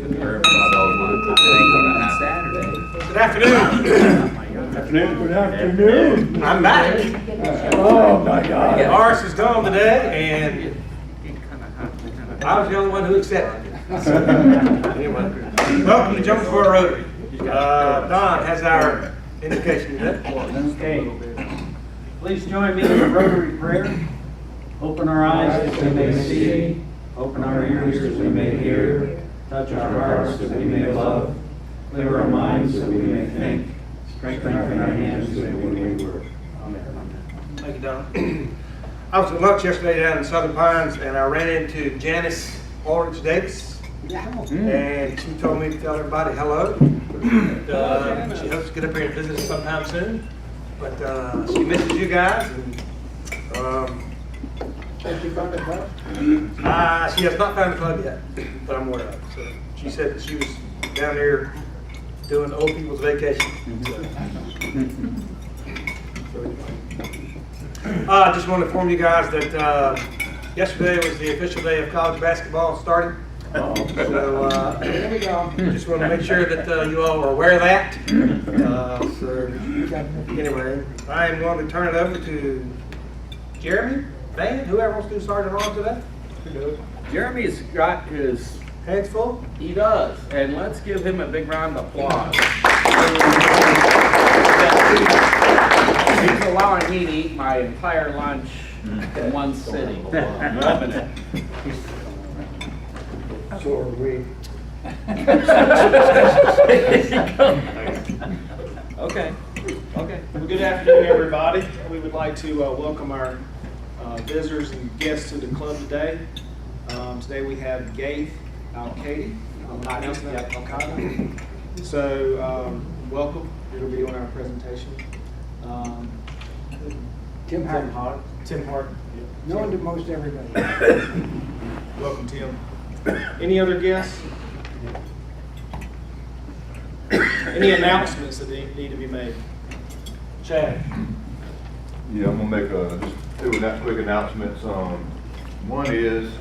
Good afternoon. Good afternoon. I'm back. Oh my God. Morris is gone today, and I was the only one who accepted it. So, anyway, welcome to Jonesboro Rotary. Don has our indication today. Okay. Please join me in the Rotary prayer. Open our eyes that we may see. Open our ears that we may hear. Touch our hearts that we may love. Clear our minds that we may think. Strengthen our hands that we may work. Amen. Thank you, Don. I was at lunch yesterday down in Southern Pines, and I ran into Janice Orange Davis. And she told me to tell everybody hello. She hopes to get up here and visit us sometime soon. But she misses you guys. And she has not found the club yet, but I'm aware of it. So she said that she was down there doing old people's vacation. I just want to inform you guys that yesterday was the official day of college basketball starting. So There we go. just want to make sure that you all are aware of that. So anyway, I am going to turn it over to Jeremy, Van, whoever wants to do Sergeant on today. Jeremy's got his Hands full. He does, and let's give him a big round of applause. He's allowing me to eat my entire lunch in one sitting. Loving it. So are we. Okay. Well, good afternoon, everybody. We would like to welcome our visitors and guests to the club today. Today we have Gaith Al-Kaidi. So, welcome. You're going to be doing our presentation. Tim Hart. Tim Hart. Known to most everybody. Welcome, Tim. Any other guests? Any announcements that need to be made? Chad. Yeah, I'm gonna make just two quick announcements. One is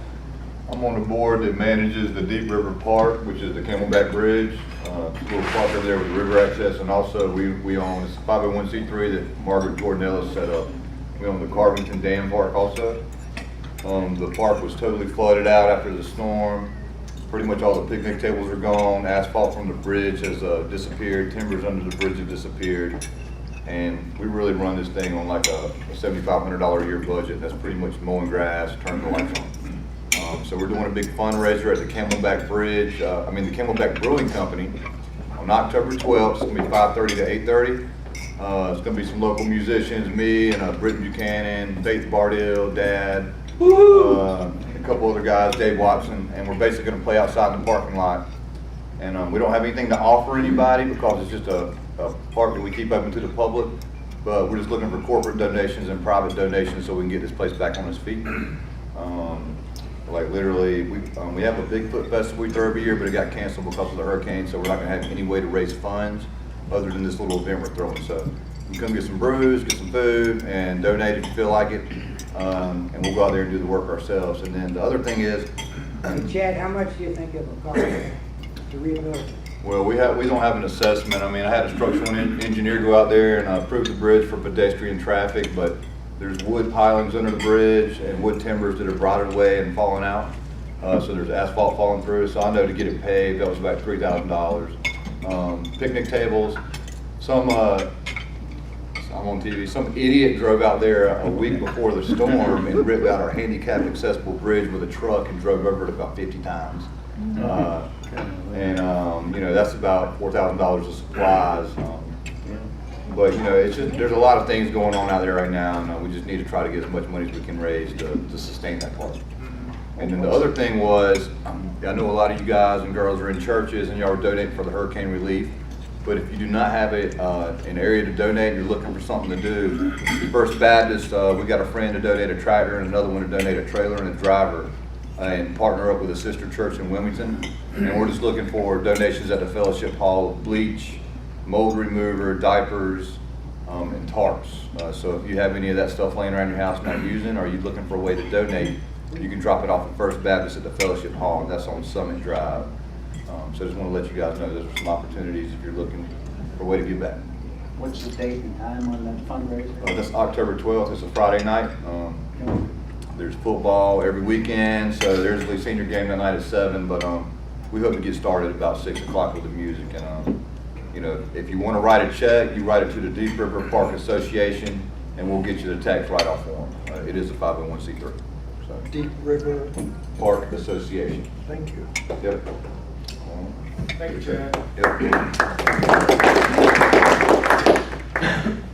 I'm on the board that manages the Deep River Park, which is the Camelback Bridge. Little park over there with river access, and also we own this 501c3 that Margaret Jordan Ellis set up. We own the Carvington Dam Park also. The park was totally flooded out after the storm. Pretty much all the picnic tables are gone. Asphalt from the bridge has disappeared. Timbers under the bridge have disappeared. And we really run this thing on like a $7,500 a year budget. That's pretty much mowing grass, turning the lights on. So we're doing a big fundraiser at the Camelback Bridge. The Camelback Brewing Company on October 12th. It's going to be 5:30 to 8:30. It's going to be some local musicians, me and Britton Buchanan, Faith Bardell, Dad, a couple other guys, Dave Watson, and we're basically going to play outside in the parking lot. And we don't have anything to offer anybody because it's just a park that we keep open to the public. But we're just looking for corporate donations and private donations so we can get this place back on its feet. Like literally, we have a Bigfoot festival we throw every year, but it got canceled because of the hurricane, so we're not going to have any way to raise funds other than this little event we're throwing. So you come get some brews, get some food, and donate if you feel like it, and we'll go out there and do the work ourselves. And then the other thing is, Chad, how much do you think it will cost to rehabilitate? well, we don't have an assessment. I mean, I had a structural engineer go out there and approve the bridge for pedestrian traffic, but there's wood pilings under the bridge and wood timbers that have rotted away and fallen out. So there's asphalt falling through. So I know to get it paved, that was about $3,000. Picnic tables. I'm on TV. Some idiot drove out there a week before the storm and ripped out our handicapped accessible bridge with a truck and drove over it about 50 times. That's about $4,000 of supplies. But it's just, there's a lot of things going on out there right now, and we just need to try to get as much money as we can raise to sustain that park. And then the other thing was, I know a lot of you guys and girls are in churches and y'all are donating for the hurricane relief. But if you do not have an area to donate, you're looking for something to do. First Baptist, we got a friend to donate a tractor and another one to donate a trailer and a driver, and partner up with a sister church in Wilmington. And we're just looking for donations at the Fellowship Hall of bleach, mold remover, diapers, and tarps. So if you have any of that stuff laying around your house not using, or you're looking for a way to donate, you can drop it off at First Baptist at the Fellowship Hall, and that's on Summit Drive. So I just want to let you guys know those are some opportunities if you're looking for a way to give back. What's the date and time on that fundraiser? That's October 12th. It's a Friday night. There's football every weekend, so there's the senior game that night at 7. But we hope to get started about 6 o'clock with the music. And you know, if you want to write a check, you write it to the Deep River Park Association, and we'll get you the tax write-off form. It is a 501c3. So Deep River, Park Association. thank you. Yep. Thank you, Chad. Yep.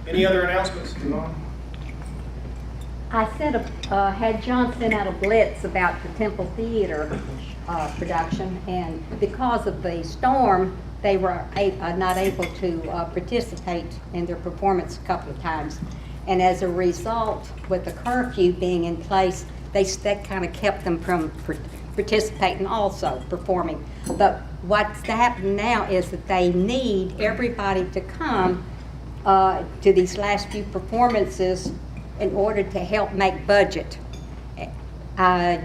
Any other announcements? I had John send out a blitz about the Temple Theater production, and because of the storm, they were not able to participate in their performance a couple of times. And as a result, with the curfew being in place, that kind of kept them from participating also, performing. But what's happening now is that they need everybody to come to these last few performances in order to help make budget.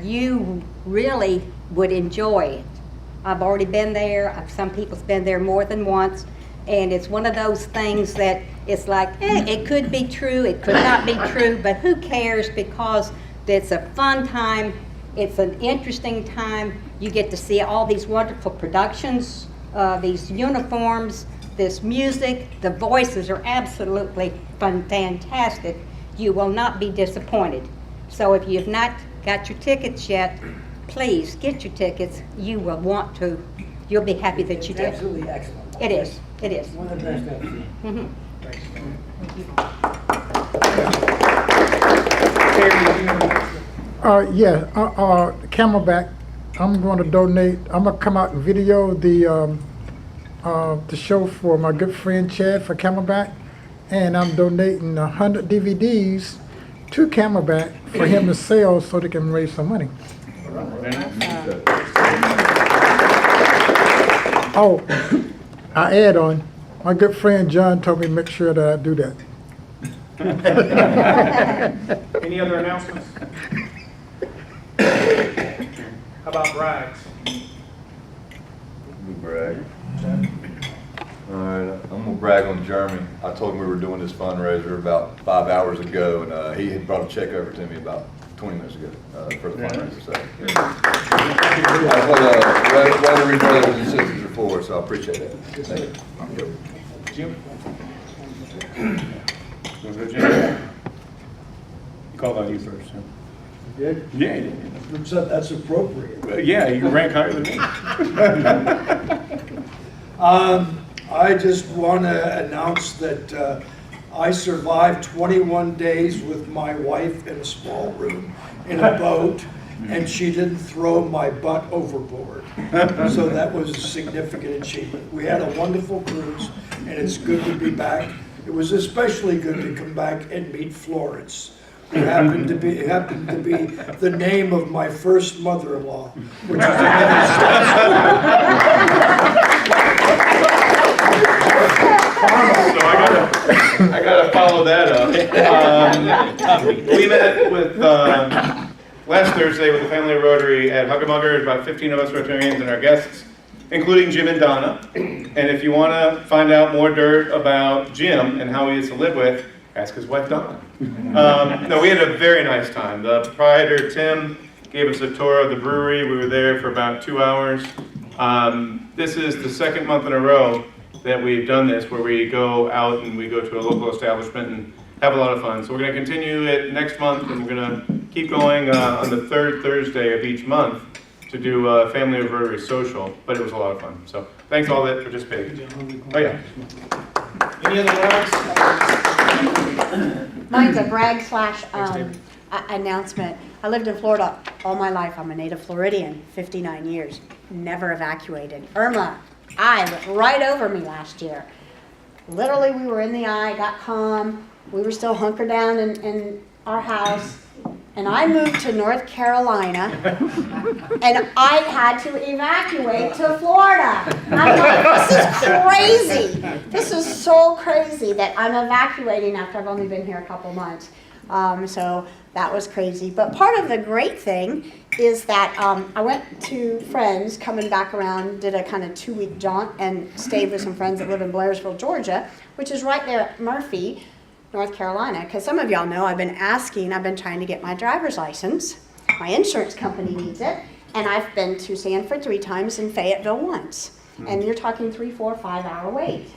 You really would enjoy it. I've already been there. Some people's been there more than once. And it's one of those things that it's like, it could be true, it could not be true, but who cares, because it's a fun time, it's an interesting time. You get to see all these wonderful productions, these uniforms, this music. The voices are absolutely fantastic. You will not be disappointed. So if you have not got your tickets yet, please get your tickets. You will want to. You'll be happy that you did. Absolutely excellent. It is. It is. One of the best I've seen. Mhm. Camelback, I'm going to donate, I'm going to come out and video the show for my good friend Chad for Camelback, and I'm donating 100 DVDs to Camelback for him to sell so they can raise some money. Oh, I add on, my good friend John told me to make sure that I do that. Any other announcements? How about brags? We brag. All right, I'm gonna brag on Jeremy. I told him we were doing this fundraiser about 5 hours ago, and he had brought a check over to me about 20 minutes ago for the fundraiser. So that's what Rotary brothers and sisters are for. So I appreciate that. Thank you. Jim? Jim? Called on you first. Huh? Did? Yeah, you did. That's appropriate. Yeah, you rank higher than me. I just want to announce that I survived 21 days with my wife in a small room in a boat, and she didn't throw my butt overboard. So that was a significant achievement. We had a wonderful cruise, and it's good to be back. It was especially good to come back and meet Florence, who happened to be the name of my first mother-in-law, which is another story. So I gotta follow that up. We met with last Thursday with the family of Rotary at Hugger-Mugger. About 15 of us Rotarians and our guests, including Jim and Donna. And if you want to find out more dirt about Jim and how he is to live with, ask his wife Donna. No, we had a very nice time. The proprietor Tim gave us a tour of the brewery. We were there for about 2 hours. This is the second month in a row that we've done this, where we go out and we go to a local establishment and have a lot of fun. So we're going to continue it next month, and we're going to keep going on the third Thursday of each month to do a Family of Rotary social, but it was a lot of fun. So thanks all that participated. Oh yeah. Any other brags? Mine's a brag slash announcement. I lived in Florida all my life. I'm a native Floridian, 59 years, never evacuated. Irma, I went right over me last year. Literally, we were in the eye, got calm. We were still hunkered down in our house. And I moved to North Carolina, and I had to evacuate to Florida. I'm like, this is crazy. This is so crazy that I'm evacuating after I've only been here a couple months. So that was crazy. But part of the great thing is that I went to friends coming back around, did a kind of 2-week jaunt, and stayed with some friends that live in Blairsville, Georgia, which is right there at Murphy, North Carolina. Because some of y'all know I've been trying to get my driver's license. My insurance company needs it. And I've been to Sanford 3 times and Fayetteville once. And you're talking 3, 4, 5 hour wait.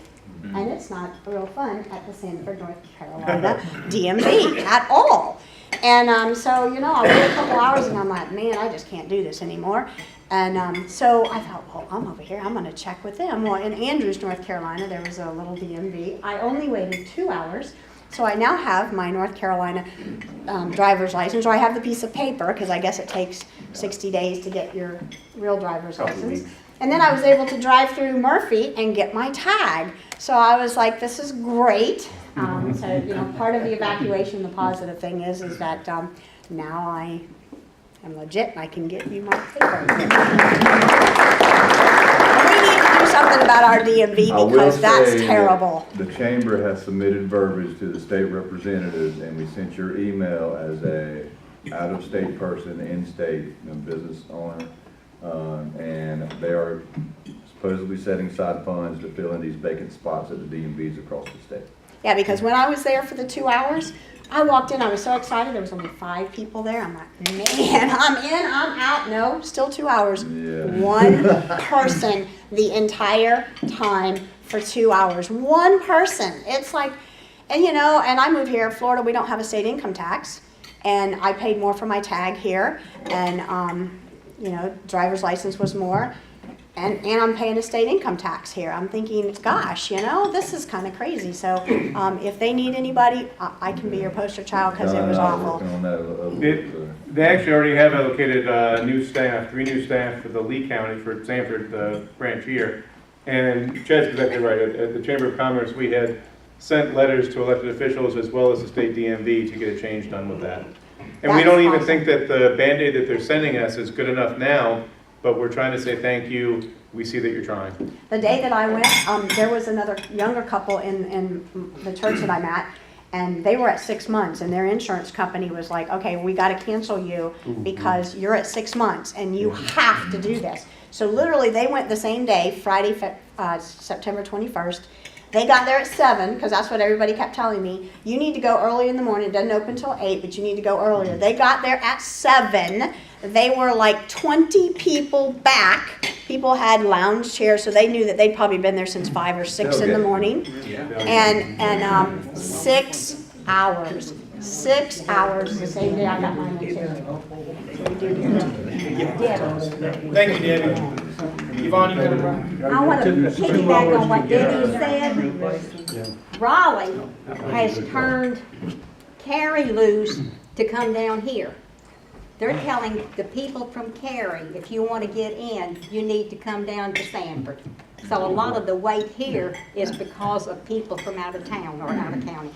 And it's not real fun at the Sanford, North Carolina DMV at all. And so, you know, I wait a couple hours and I'm like, man, I just can't do this anymore. And so I thought, well, I'm over here, I'm going to check with them. Well, in Andrews, North Carolina, there was a little DMV. I only waited 2 hours. So I now have my North Carolina driver's license, or I have the piece of paper, because I guess it takes 60 days to get your real driver's license. And then I was able to drive through Murphy and get my tag. So I was like, this is great. So, you know, part of the evacuation, the positive thing is that now I am legit and I can get you my paper. We need to do something about our DMV because that's terrible. The chamber has submitted verbiage to the state representatives, and we sent your email as a out-of-state person, in-state business owner, and they are supposedly setting aside funds to fill in these vacant spots at the DMVs across the state. Yeah, because when I was there for the 2 hours, I walked in, I was so excited, there was only 5 people there. I'm like, man, I'm in, I'm out. No, still 2 hours. Yeah. One person the entire time for 2 hours. One person. It's like, and you know, and I moved here, Florida, we don't have a state income tax. And I paid more for my tag here. And, you know, driver's license was more. And I'm paying a state income tax here. I'm thinking, gosh, you know, this is kind of crazy. So if they need anybody, I can be your poster child because it was awful. Working on that a little bit, so. They actually already have allocated new staff, 3 new staff for the Lee County, for Sanford, the branch here. And Chad's exactly right. At the Chamber of Commerce, we had sent letters to elected officials as well as the state DMV to get a change done with that. And we don't even think that the Band-Aid that they're sending us is good enough now, but we're trying to say thank you. We see that you're trying. The day that I went, there was another younger couple in the church that I'm at, and they were at 6 months, and their insurance company was like, okay, we got to cancel you because you're at 6 months, and you have to do this. So literally, they went the same day, Friday, September 21st. They got there at 7, because that's what everybody kept telling me. You need to go early in the morning. It doesn't open until 8, but you need to go earlier. They got there at 7. They were like 20 people back. People had lounge chairs, so they knew that they'd probably been there since 5 or 6 in the morning. And 6 hours. 6 hours the same day I got mine too. Thank you, Debbie. Yvonne, you got I want to piggyback on what Debbie said. Raleigh has turned Cary loose to come down here. They're telling the people from Cary, if you want to get in, you need to come down to Sanford. So a lot of the wait here is because of people from out of town or out of county.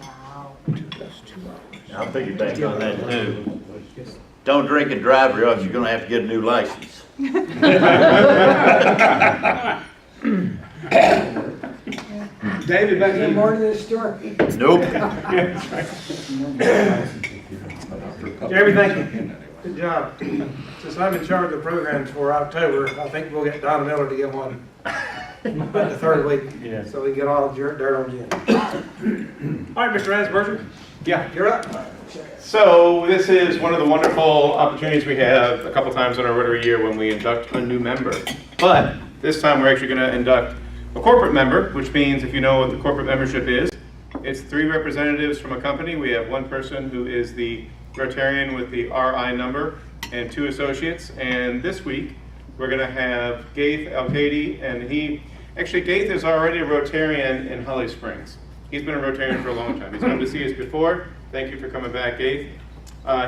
I'll piggyback on that too. Don't drink and drive, or else you're gonna have to get a new license. David, back to Any you. more to this story? Nope. Jeremy, thank you. Good job. Since I'm in charge of the programs for October, I think we'll get Donna Miller to get one about the 3rd week, Yeah. so we can get all the dirt on Jen. All right, Mr. Asperger, Yeah. you're up. So this is one of the wonderful opportunities we have a couple times in our Rotary year when we induct a new member. But this time we're actually going to induct a corporate member, which means if you know what the corporate membership is, it's 3 representatives from a company. We have 1 person who is the Rotarian with the RI number and 2 associates. And this week we're going to have Gaith Alcady, and Gaith is already a Rotarian in Holly Springs. He's been a Rotarian for a long time. He's come to see us before. Thank you for coming back, Gaith.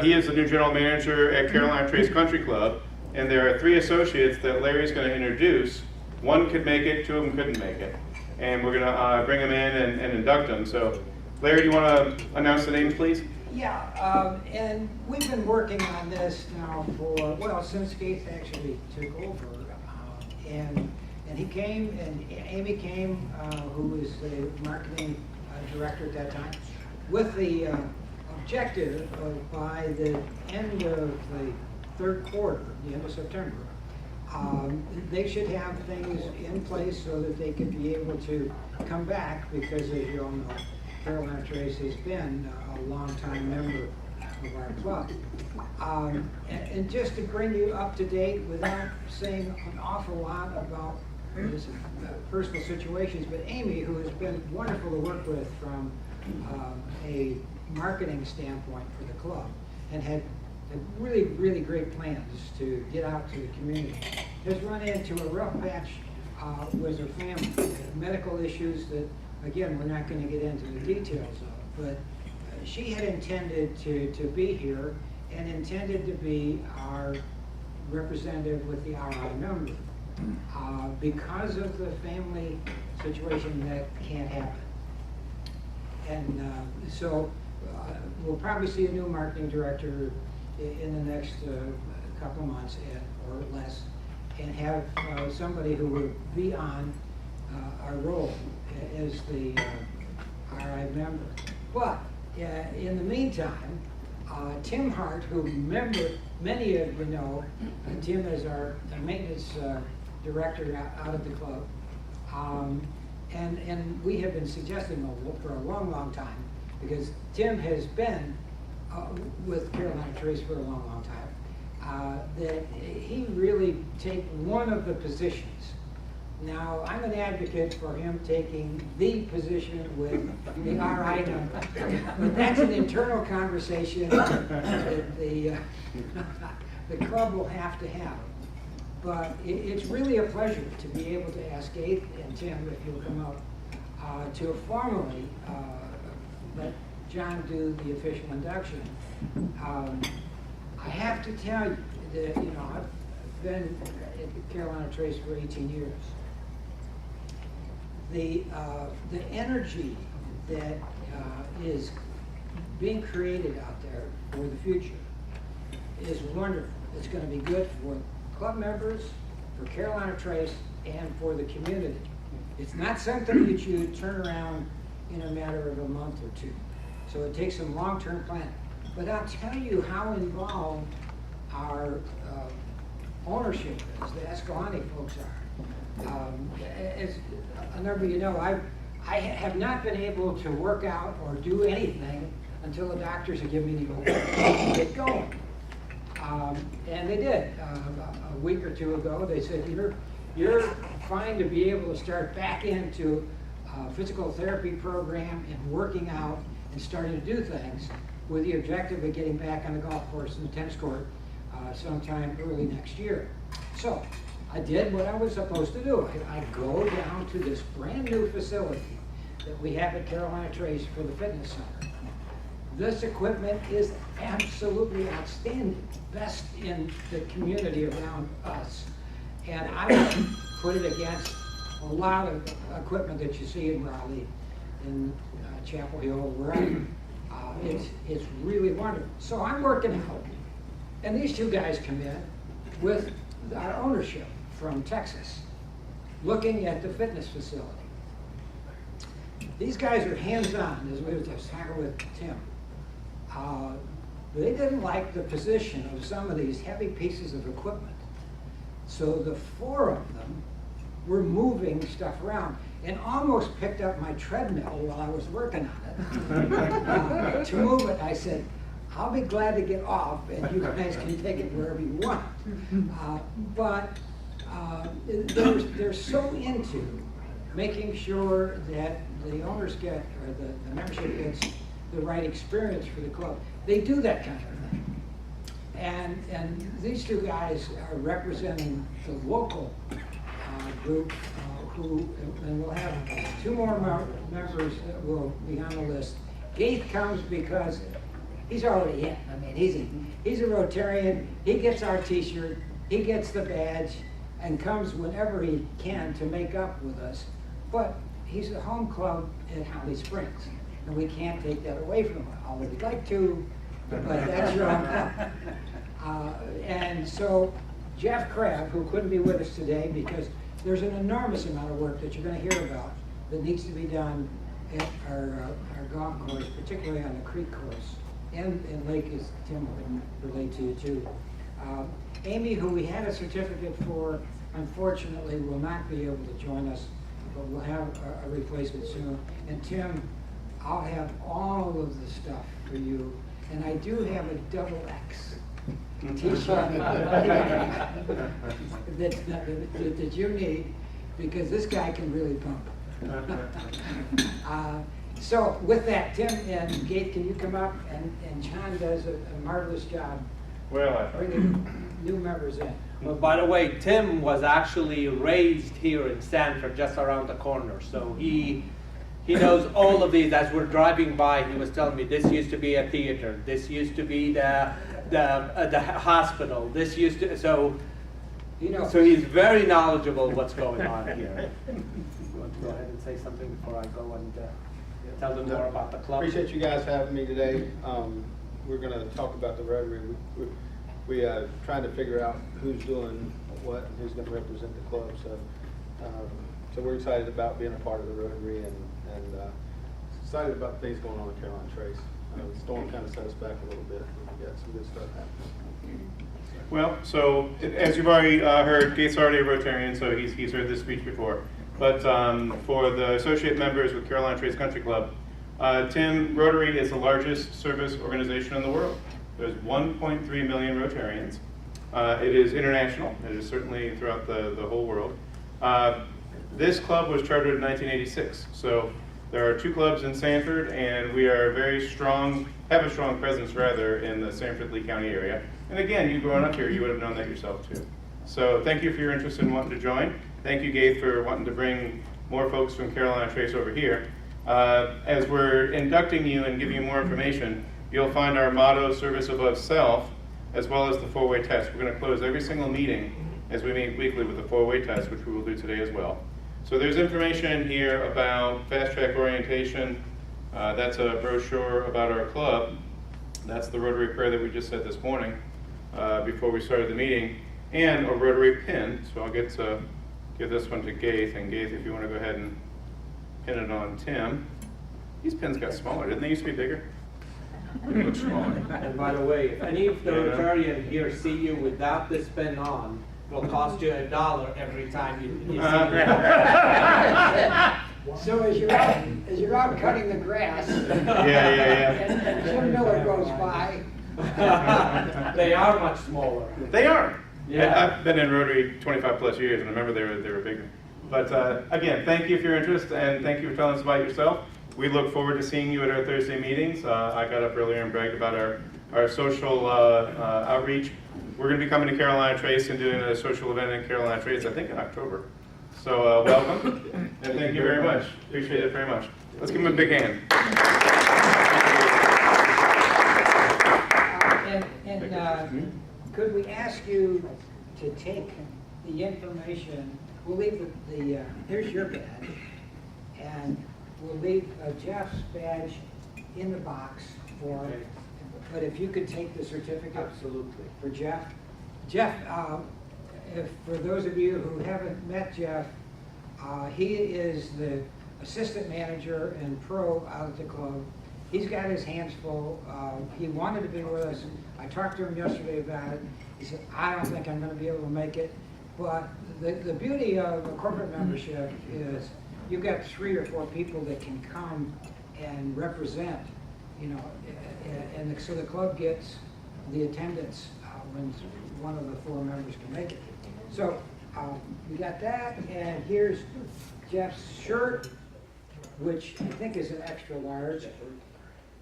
He is the new general manager at Carolina Trace Country Club, and there are 3 associates that Larry's going to introduce. 1 could make it, 2 of them couldn't make it. And we're going to bring them in and induct them. So, Larry, do you want to announce the names, please? Yeah, and we've been working on this now for, well, since Gates actually took over. And he came, and Amy came, who was the marketing director at that time, with the objective of by the end of the third quarter, the end of September, they should have things in place so that they could be able to come back, because as you all know, Carolina Trace has been a longtime member of our club. And just to bring you up to date without saying an awful lot about his personal situations, but Amy, who has been wonderful to work with from a marketing standpoint for the club, and had really, really great plans to get out to the community, has run into a rough patch with her family, medical issues that, again, we're not going to get into the details of, but she had intended to be here and intended to be our representative with the RI number. Because of the family situation, that can't happen. And so we'll probably see a new marketing director in the next couple of months or less, and have somebody who will be on our role as the RI member. But in the meantime, Tim Hart, who many of you know, Tim is our maintenance director out of the club, and we have been suggesting for a long, long time, because Tim has been with Carolina Trace for a long, long time, that he really take one of the positions. Now, I'm an advocate for him taking the position with the RI number, but that's an internal conversation that the club will have to have. But it's really a pleasure to be able to ask Gaith and Tim, if you'll come up, to formally let John do the official induction. I have to tell you that, you know, I've been at Carolina Trace for 18 years. The energy that is being created out there for the future is wonderful. It's going to be good for club members, for Carolina Trace, and for the community. It's not something that you turn around in a matter of a month or two. So it takes some long-term planning. But I'll tell you how involved our ownership is, the Escalante folks are. As a number of you know, I have not been able to work out or do anything until the doctors have given me the go to get going. And they did. A week or two ago, they said, you're fine to be able to start back into a physical therapy program and working out and starting to do things with the objective of getting back on the golf course and the tennis court sometime early next year. So I did what I was supposed to do. I go down to this brand new facility that we have at Carolina Trace for the fitness center. This equipment is absolutely outstanding, best in the community around us. And I would put it against a lot of equipment that you see in Raleigh, in Chapel Hill, wherever. It's really wonderful. So I'm working out, and these two guys come in with our ownership from Texas, looking at the fitness facility. These guys are hands-on, as we were just talking with Tim. They didn't like the position of some of these heavy pieces of equipment. So the four of them were moving stuff around and almost picked up my treadmill while I was working on it. To move it, I said, I'll be glad to get off and you guys can take it wherever you want. But they're so into making sure that the owners get, or the membership gets the right experience for the club. They do that kind of thing. And these two guys are representing the local group who, and we'll have two more members that will be on the list. Gaith comes because he's already in. I mean, he's a Rotarian. He gets our T-shirt. He gets the badge and comes whenever he can to make up with us. But he's a home club at Holly Springs, and we can't take that away from him. Although we'd like to, but that's your home club. And so Jeff Crabb, who couldn't be with us today because there's an enormous amount of work that you're going to hear about that needs to be done at our golf course, particularly on the creek course. and Lake, as Tim can relate to you too. Amy, who we had a certificate for, unfortunately will not be able to join us, but we'll have a replacement soon. And Tim, I'll have all of the stuff for you, and I do have a double X t-shirt that you need, because this guy can really pump. So with that, Tim and Gabe, can you come up? And John does a marvelous job bringing new members in. Well, by the way, Tim was actually raised here in Sanford, just around the corner. So he knows all of these. As we're driving by, he was telling me this used to be a theater. This used to be the hospital. This used to, so he's very knowledgeable of what's going on here. You want to go ahead and say something before I go and tell them more about the club? Appreciate you guys having me today. We're going to talk about the Rotary. We are trying to figure out who's doing what and who's going to represent the club. So we're excited about being a part of the Rotary and excited about things going on in Caroline Trace. The storm kind of set us back a little bit. We got some good stuff happening. Well, so as you've already heard, Gates already a Rotarian, so he's heard this speech before. But for the associate members with Caroline Trace Country Club, Tim, Rotary is the largest service organization in the world. There's 1.3 million Rotarians. It is international. It is certainly throughout the whole world. This club was chartered in 1986. So there are 2 clubs in Sanford, and we are very strong, have a strong presence rather, in the Sanford-Lee County area. And again, you growing up here, you would have known that yourself too. So thank you for your interest in wanting to join. Thank you, Gabe, for wanting to bring more folks from Caroline Trace over here. As we're inducting you and giving you more information, you'll find our motto, service above self, as well as the 4-way test. We're going to close every single meeting as we meet weekly with the 4-way test, which we will do today as well. So there's information here about fast track orientation. That's a brochure about our club. That's the Rotary prayer that we just said this morning before we started the meeting, and a Rotary pin. So I'll get to give this one to Gaith. And Gaith, if you want to go ahead and pin it on Tim. These pins got smaller, didn't they used to be bigger? They look smaller. And by the way, if any of the Rotarians here see you without this pin on, it will cost you $1 every time you see it. So as you're out cutting the grass, and Jim Miller goes by. They are much smaller. They are. Yeah. I've been in Rotary 25 plus years, and I remember they were bigger. But again, thank you for your interest, and thank you for telling us about yourself. We look forward to seeing you at our Thursday meetings. I got up earlier and bragged about our social outreach. We're going to be coming to Caroline Trace and doing a social event in Caroline Trace, I think in October. So welcome, and thank you very much. Appreciate it very much. Let's give them a big hand. Could we ask you to take the information, we'll leave here's your badge, and we'll leave Jeff's badge in the box for him. But if you could take the certificate. Absolutely. For Jeff. Jeff, if for those of you who haven't met Jeff, he is the assistant manager and pro out at the club. He's got his hands full. He wanted to be with us. I talked to him yesterday about it. He said, I don't think I'm going to be able to make it. But the beauty of a corporate membership is you've got 3 or 4 people that can come and represent, and so the club gets the attendance when one of the 4 members can make it. So we got that, and here's Jeff's shirt, which I think is an extra large.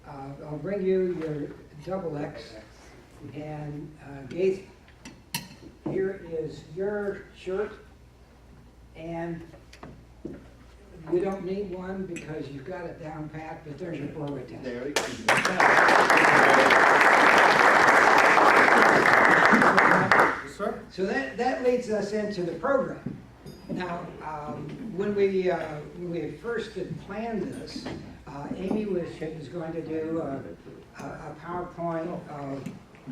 I'll bring you your double X, and Gaith, here is your shirt, and you don't need one because you've got it down pat, but there's your 4-way test. There we go. So that leads us into the program. Now, when we first had planned this, Amy was going to do a PowerPoint of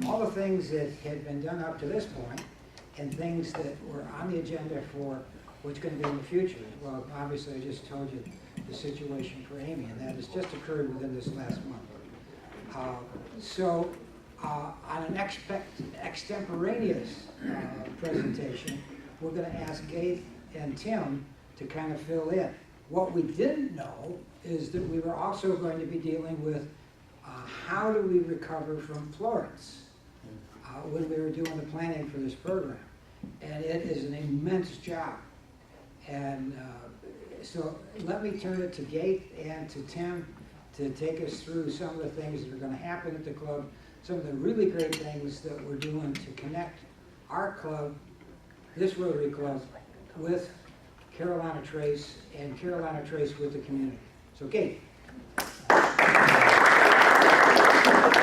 all the things that had been done up to this point and things that were on the agenda for what's going to be in the future. Well, obviously, I just told you the situation for Amy, and that has just occurred within this last month. So on an extemporaneous presentation, we're going to ask Gaith and Tim to kind of fill in. What we didn't know is that we were also going to be dealing with how do we recover from Florence when we were doing the planning for this program. And it is an immense job. And so let me turn it to Gaith and to Tim to take us through some of the things that are going to happen at the club, some of the really great things that we're doing to connect our club, this Rotary Club, with Carolina Trace and Carolina Trace with the community. So Gaith.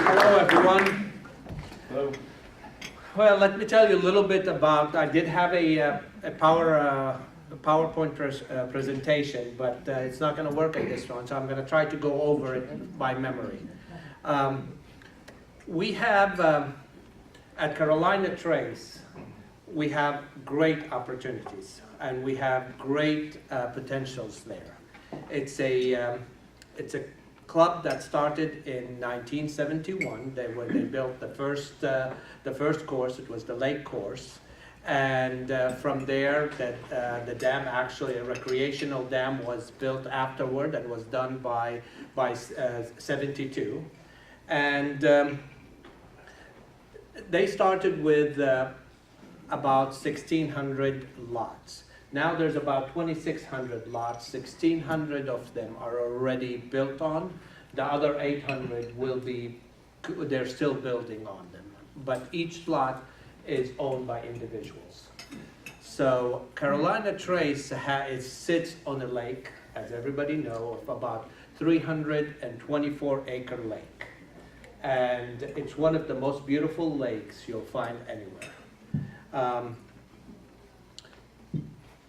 Hello, everyone. Hello. Well, let me tell you a little bit about, I did have a PowerPoint presentation, but it's not going to work in this one, so I'm going to try to go over it by memory. We have, at Carolina Trace, we have great opportunities, and we have great potentials there. It's a club that started in 1971. When they built the first course, it was the lake course. And from there, the dam, actually a recreational dam, was built afterward and was done by 72. And they started with about 1,600 lots. Now there's about 2,600 lots. 1,600 of them are already built on. The other 800 will be, they're still building on them. But each lot is owned by individuals. So Carolina Trace sits on a lake, as everybody knows, of about 324-acre lake. And it's one of the most beautiful lakes you'll find anywhere.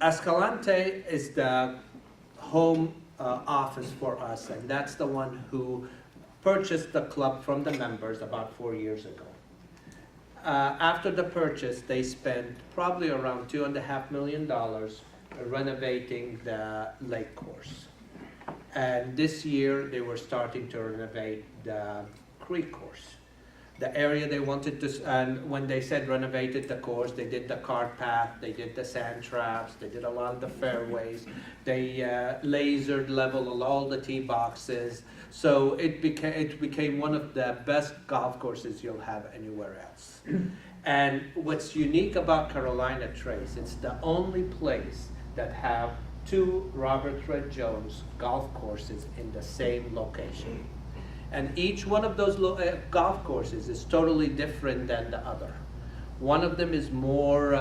Escalante is the home office for us, and that's the one who purchased the club from the members about 4 years ago. After the purchase, they spent probably around $2.5 million renovating the lake course. And this year, they were starting to renovate the creek course. The area they wanted to, and when they said renovated the course, they did the cart path, they did the sand traps, they did a lot of the fairways, they lasered level all the tee boxes. So it became one of the best golf courses you'll have anywhere else. And what's unique about Carolina Trace, it's the only place that have two Robert Fred Jones golf courses in the same location. And each one of those golf courses is totally different than the other. One of them is more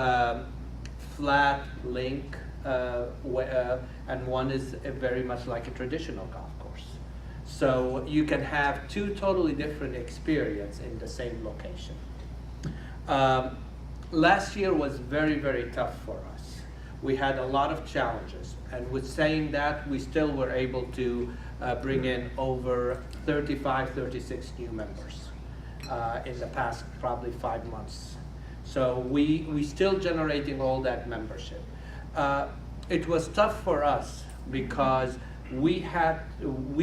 flat link, and one is very much like a traditional golf course. So you can have two totally different experiences in the same location. Last year was very, very tough for us. We had a lot of challenges, and with saying that, we still were able to bring in over 35, 36 new members in the past probably 5 months. So we still generating all that membership. It was tough for us because we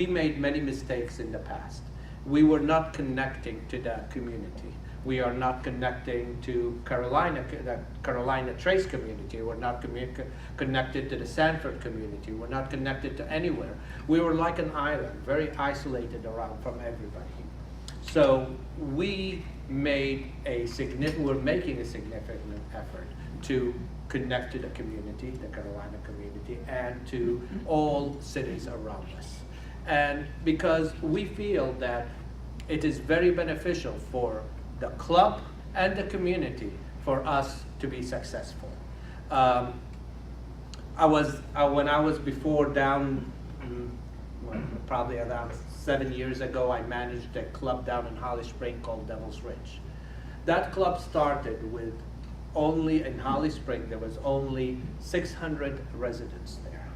made many mistakes in the past. We were not connecting to the community. We are not connecting to the Carolina Trace community. We're not connected to the Sanford community. We're not connected to anywhere. We were like an island, very isolated around from everybody. So we're making a significant effort to connect to the community, the Carolina community, and to all cities around us. And because we feel that it is very beneficial for the club and the community for us to be successful. When I was before down, probably around 7 years ago, I managed a club down in Holly Spring called Devil's Ridge. That club started with in Holly Spring, there was only 600 residents there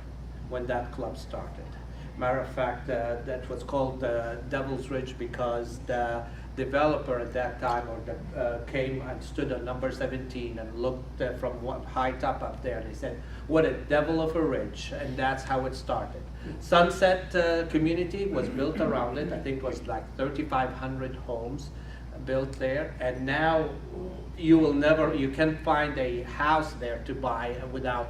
when that club started. Matter of fact, that was called Devil's Ridge because the developer at that time, or came and stood on number 17 and looked from one high top up there, and he said, "What a devil of a ridge," and that's how it started. Sunset community was built around it. I think it was like 3,500 homes built there, and now you can't find a house there to buy without.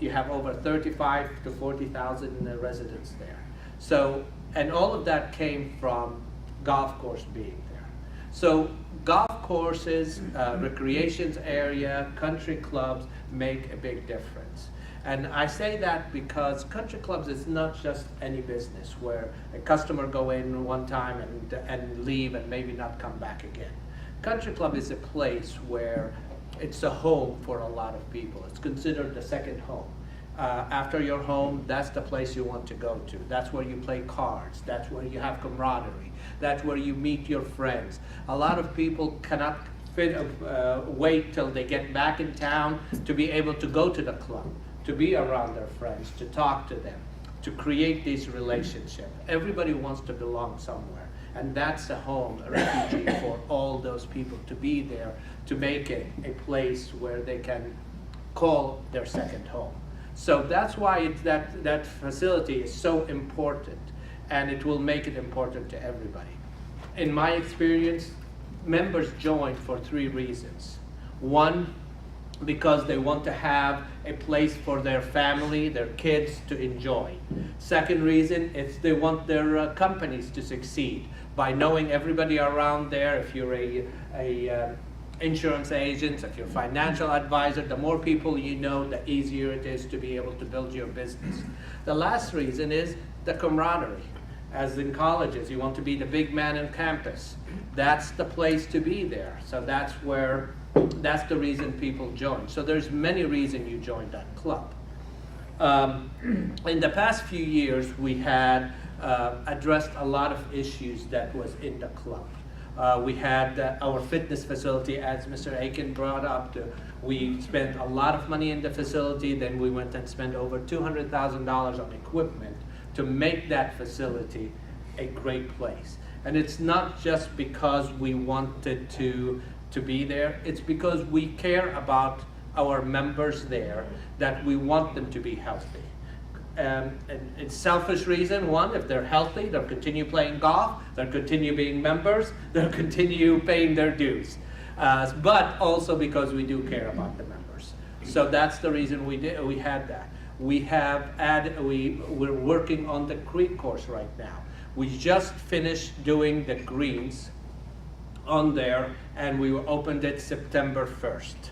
You have over 35 to 40,000 residents there. So, and all of that came from golf course being there. So golf courses, recreations area, country clubs make a big difference. And I say that because country clubs is not just any business where a customer go in one time and leave and maybe not come back again. Country club is a place where it's a home for a lot of people. It's considered the second home. After your home, that's the place you want to go to. That's where you play cards. That's where you have camaraderie. That's where you meet your friends. A lot of people cannot wait till they get back in town to be able to go to the club, to be around their friends, to talk to them, to create these relationships. Everybody wants to belong somewhere. And that's a home, a refugee for all those people to be there, to make it a place where they can call their second home. So that's why that facility is so important, and it will make it important to everybody. In my experience, members join for 3 reasons. One, because they want to have a place for their family, their kids to enjoy. Second reason is they want their companies to succeed by knowing everybody around there. If you're a insurance agent, if you're a financial advisor, the more people you know, the easier it is to be able to build your business. The last reason is the camaraderie. As in colleges, you want to be the big man on campus. That's the place to be there. So that's the reason people join. So there's many reasons you join that club. In the past few years, we had addressed a lot of issues that was in the club. We had our fitness facility, as Mr. Aiken brought up. We spent a lot of money in the facility. Then we went and spent over $200,000 on equipment to make that facility a great place. And it's not just because we wanted to be there. It's because we care about our members there, that we want them to be healthy. And it's selfish reason. One, if they're healthy, they'll continue playing golf, they'll continue being members, they'll continue paying their dues. But also because we do care about the members. So that's the reason we had that. We're working on the creek course right now. We just finished doing the greens on there, and we opened it September 1st.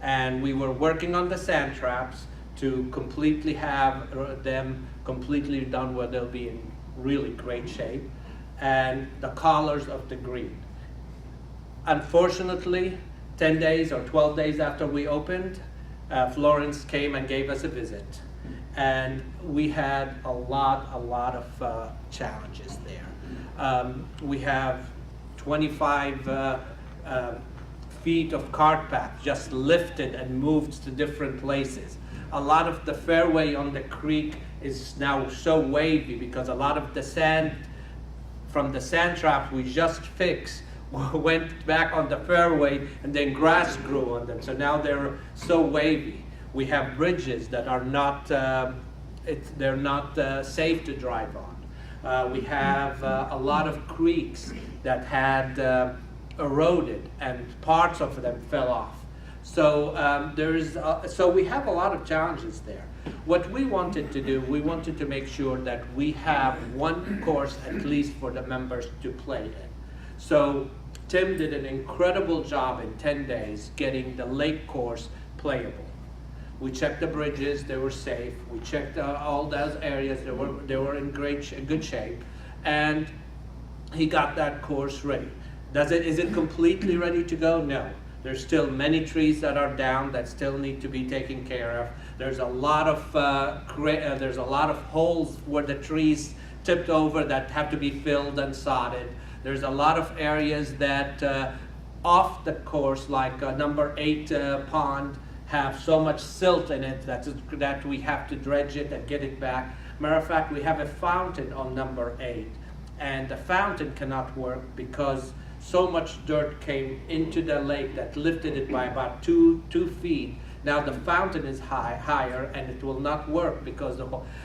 And we were working on the sand traps to completely have them completely done where they'll be in really great shape, and the collars of the green. Unfortunately, 10 days or 12 days after we opened, Florence came and gave us a visit, and we had a lot of challenges there. We have 25 feet of cart path just lifted and moved to different places. A lot of the fairway on the creek is now so wavy because a lot of the sand from the sand trap we just fixed went back on the fairway, and then grass grew on them. So now they're so wavy. We have bridges that are not safe to drive on. We have a lot of creeks that had eroded, and parts of them fell off. So so we have a lot of challenges there. What we wanted to do, we wanted to make sure that we have one course at least for the members to play in. So Tim did an incredible job in 10 days getting the lake course playable. We checked the bridges, they were safe. We checked all those areas, they were in good shape, and he got that course ready. Is it completely ready to go? No. There's still many trees that are down that still need to be taken care of. There's a lot of holes where the trees tipped over that have to be filled and sodded. There's a lot of areas that off the course, like number 8 pond, have so much silt in it that we have to dredge it and get it back. Matter of fact, we have a fountain on number 8 and the fountain cannot work because so much dirt came into the lake that lifted it by about 2 feet. Now the fountain is higher, and it will not work because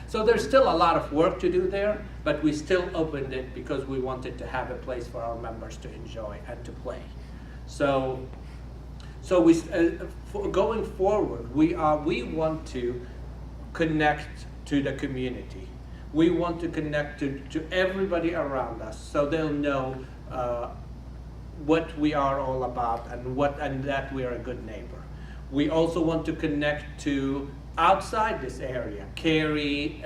so there's still a lot of work to do there, but we still opened it because we wanted to have a place for our members to enjoy and to play. So we going forward, we want to connect to the community. We want to connect to everybody around us, so they'll know what we are all about and that we are a good neighbor. We also want to connect to outside this area, Cary,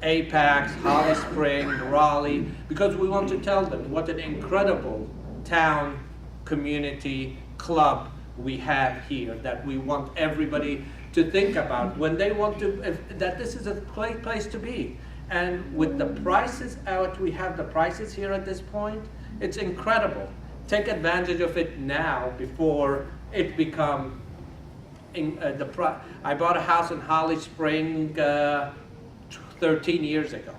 Apex, Holly Spring, Raleigh, because we want to tell them what an incredible town, community, club we have here that we want everybody to think about when they want to, that this is a great place to be. And with the prices out, we have the prices here at this point, it's incredible. Take advantage of it now before it become I bought a house in Holly Spring 13 years ago,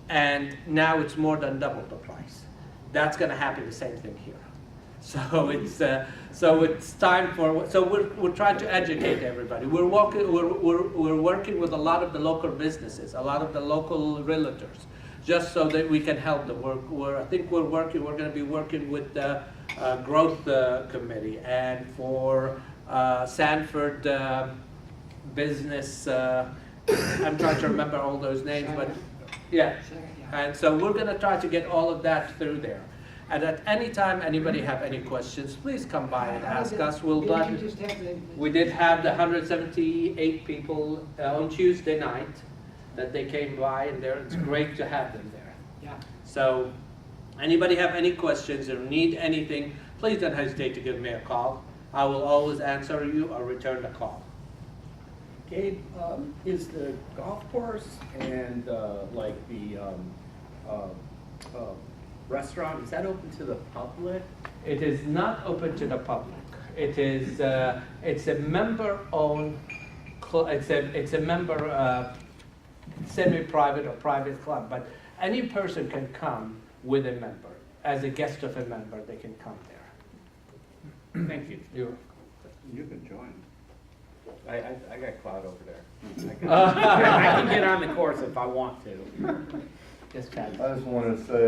and now it's more than double the price. That's going to happen the same thing here. So it's time for. So we're trying to educate everybody. We're working with a lot of the local businesses, a lot of the local realtors, just so that we can help them. I think we're going to be working with the growth committee and for Sanford business. I'm trying to remember all those names, but yeah. And so we're going to try to get all of that through there. And at any time anybody have any questions, please come by and ask us. We did have the 178 people on Tuesday night that they came by, and it's great to have them there. Yeah. So anybody have any questions or need anything, please don't hesitate to give me a call. I will always answer you or return the call. Gabe, is the golf course and like the restaurant, is that open to the public? It is not open to the public. It is it's a member-owned. It's a member semi-private or private club, but any person can come with a member. As a guest of a member, they can come there. Thank you. You can join. I got clout over there. I can get on the course if I want to. Just chat. I just wanted to say,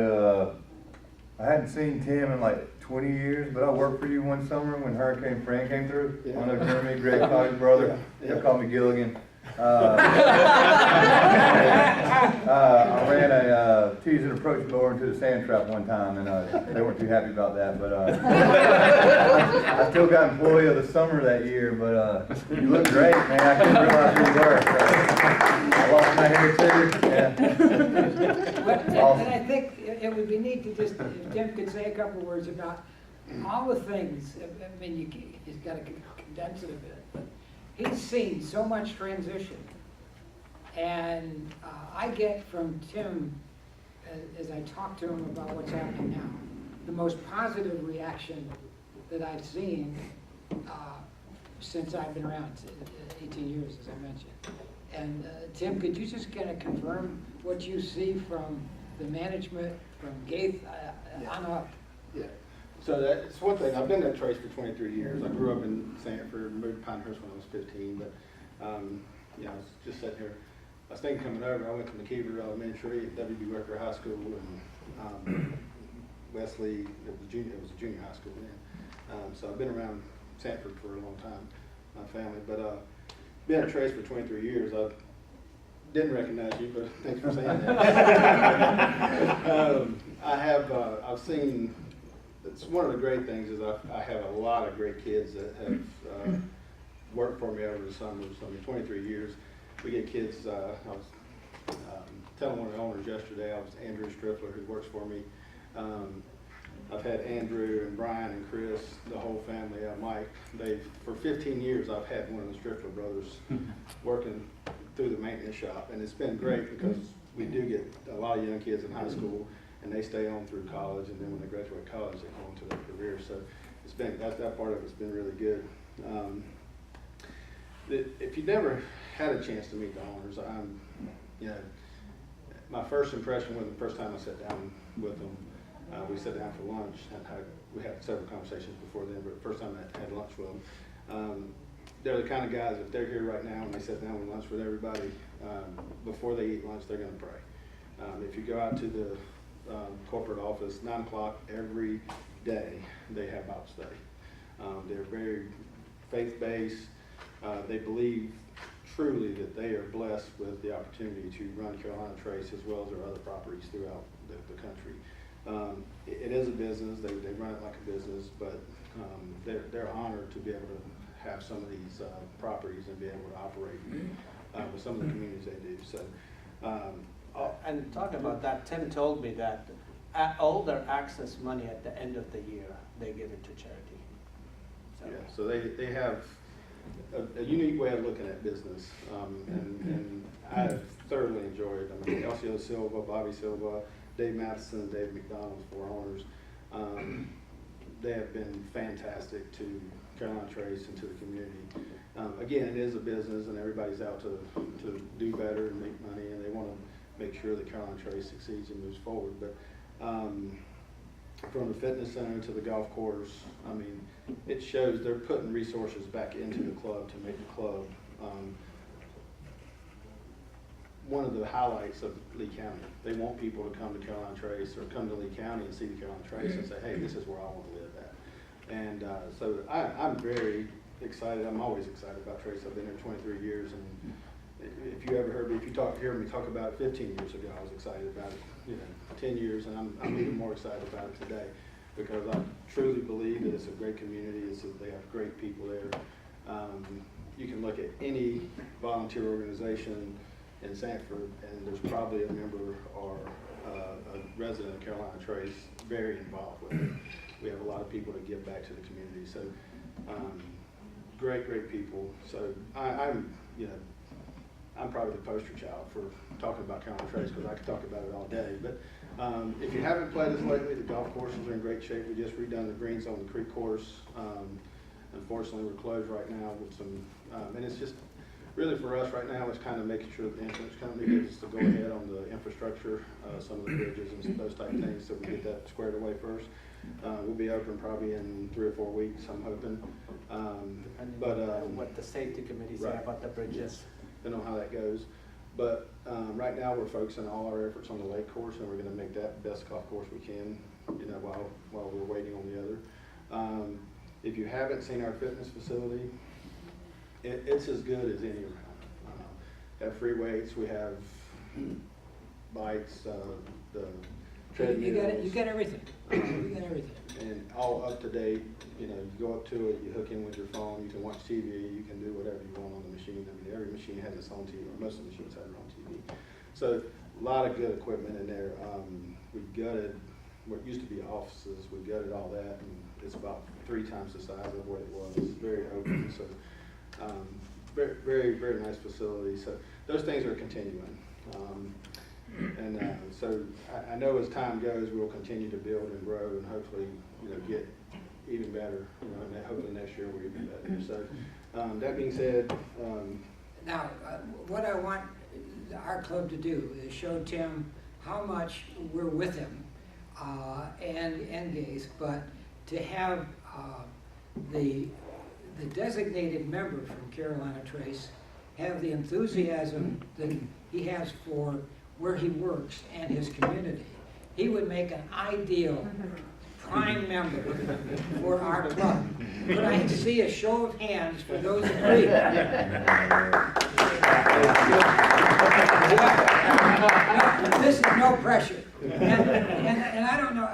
I hadn't seen Tim in like 20 years, but I worked for you one summer when Hurricane Fran came through. Yeah. I know Jeremy, Greg Cotty's brother. Yeah. They called me Gilligan. I ran a tease and approach blower into the sand trap one time, and they weren't too happy about that. But I still got employee of the summer that year. But you look great, man. I couldn't realize who you were. So I lost my hair too. Yeah. And I think it would be neat to just, if Tim could say a couple words about all the things. I mean, he's got to condense it a bit, but he's seen so much transition. And I get from Tim, as I talk to him about what's happening now, the most positive reaction that I've seen since I've been around, 18 years, as I mentioned. And Tim, could you just kind of confirm what you see from the management, from Gaith on up? Yeah. So that's one thing. I've been at Trace for 23 years. I grew up in Sanford, moved to Pinehurst when I was 15. But you know, I was just sitting here. I was thinking coming over. I went to McKeever Elementary, W.B. Rucker High School, and Wesley. It was a junior high school then. So I've been around Sanford for a long time, my family. But been at Trace for 23 years. I didn't recognize you, but thanks for saying that. I've seen. It's one of the great things is I have a lot of great kids that have worked for me over the summer. So I mean, 23 years. We get kids. I was telling one of the owners yesterday. I was Andrew Striffler, who works for me. I've had Andrew and Brian and Chris, the whole family. Mike. For 15 years. I've had one of the Striffler brothers working through the maintenance shop, and it's been great because we do get a lot of young kids in high school. And they stay on through college, and then when they graduate college, they go into their career. So it's been that part of it's been really good. If you never had a chance to meet the owners, my first impression was the first time I sat down with them. We sat down for lunch. We had several conversations before then, but the first time I had lunch with them, they're the kind of guys, if they're here right now and they sit down with lunch with everybody, before they eat lunch, they're going to pray. If you go out to the corporate office, 9 o'clock every day, they have Bible study. They're very faith-based. They believe truly that they are blessed with the opportunity to run Carolina Trace as well as their other properties throughout the country. It is a business. They run it like a business, but they're honored to be able to have some of these properties and be able to operate with some of the communities they do. So. And talking about that, Tim told me that all their access money at the end of the year, they give it to charity. So. Yeah, so they have a unique way of looking at business, and I've thoroughly enjoyed it. I mean, Elcio Silva, Bobby Silva, Dave Matheson, Dave McDonald, 4 owners. They have been fantastic to Carolina Trace and to the community. Again, it is a business, and everybody's out to do better and make money, and they want to make sure that Carolina Trace succeeds and moves forward. But from the fitness center to the golf course, I mean, it shows they're putting resources back into the club to make the club one of the highlights of Lee County. They want people to come to Carolina Trace or come to Lee County and see the Carolina Trace and say, hey, this is where I want to live at. And so I'm very excited. I'm always excited about Trace. I've been here 23 years, and if you ever hear me talk about it 15 years ago, I was excited about it. 10 years, and I'm even more excited about it today, because I truly believe that it's a great community. They have great people there. You can look at any volunteer organization in Sanford, and there's probably a member or a resident of Carolina Trace very involved with it. We have a lot of people that give back to the community. So great people. So I'm probably the poster child for talking about Carolina Trace, because I could talk about it all day. But if you haven't played us lately, the golf courses are in great shape. We just redone the greens on the creek course. Unfortunately, we're closed right now with some, and it's just really for us right now, it's kind of making sure the insurance company gives us the go ahead on the infrastructure, some of the bridges and those type of things, so we get that squared away first. We'll be open probably in 3 or 4 weeks, I'm hoping. What the safety committee say right. about the bridges. Don't know how that goes. But right now we're focusing all our efforts on the lake course, and we're going to make that the best golf course we can, while we're waiting on the other. If you haven't seen our fitness facility, it's as good as any around. We have free weights, we have bikes, the treadmills. You got everything. You got everything. And all up to date. You go up to it, you hook in with your phone, you can watch TV, you can do whatever you want on the machine. I mean, every machine has its own TV, or most of the machines have their own TV. So a lot of good equipment in there. We gutted what used to be offices, we gutted all that, and it's about 3 times the size of what it was. It's very open, so very nice facility. So those things are continuing. So I know as time goes, we'll continue to build and grow, and hopefully, get even better. And hopefully next year we'll even better. So that being said, now what I want our club to do is show Tim how much we're with him, and Gaze, but to have the designated member from Carolina Trace have the enthusiasm that he has for where he works and his community. He would make an ideal prime member for our club. Could I see a show of hands for those agree? This is no pressure. And I don't know,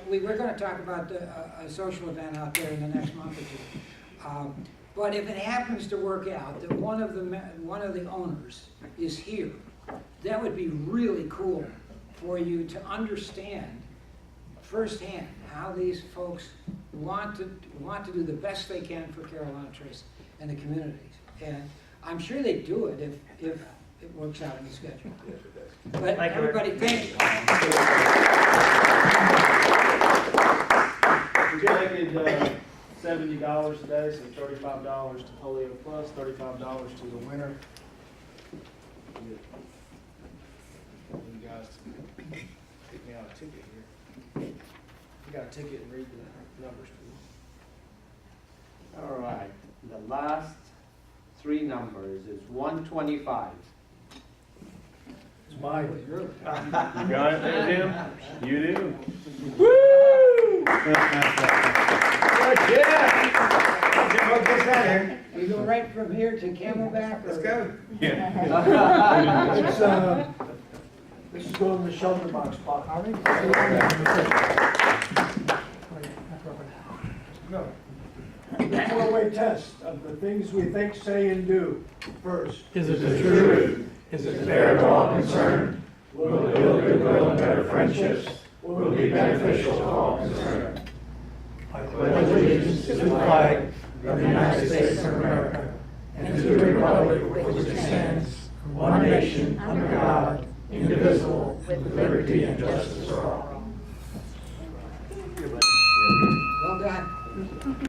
we're going to talk about a social event out there in the next month or two. But if it happens to work out that one of the owners is here, that would be really cool for you to understand firsthand how these folks want to do the best they can for Carolina Trace and the communities. And I'm sure they do it if it works out in the schedule. But everybody, thank you. We collected $70 today, so $35 to Polio Plus, $35 to the winner. You guys to pick me out a ticket here. You got a ticket and read the numbers, please. All right, the last three numbers is 125. It's mine. You got it there, Jim? You do. What gets out here? You go right from here to Camelback? Let's go. This is going to the shelter box spot. No. The four-way test of the things we think, say, and do. First. Is it the truth? Is it fair to all concerned? Will it build goodwill and better friendships? Will it be beneficial to all concerned? I pledge allegiance to the flag of the United States of America and to the republic for which it stands, one nation, under God, indivisible, with liberty and justice for all. Well done.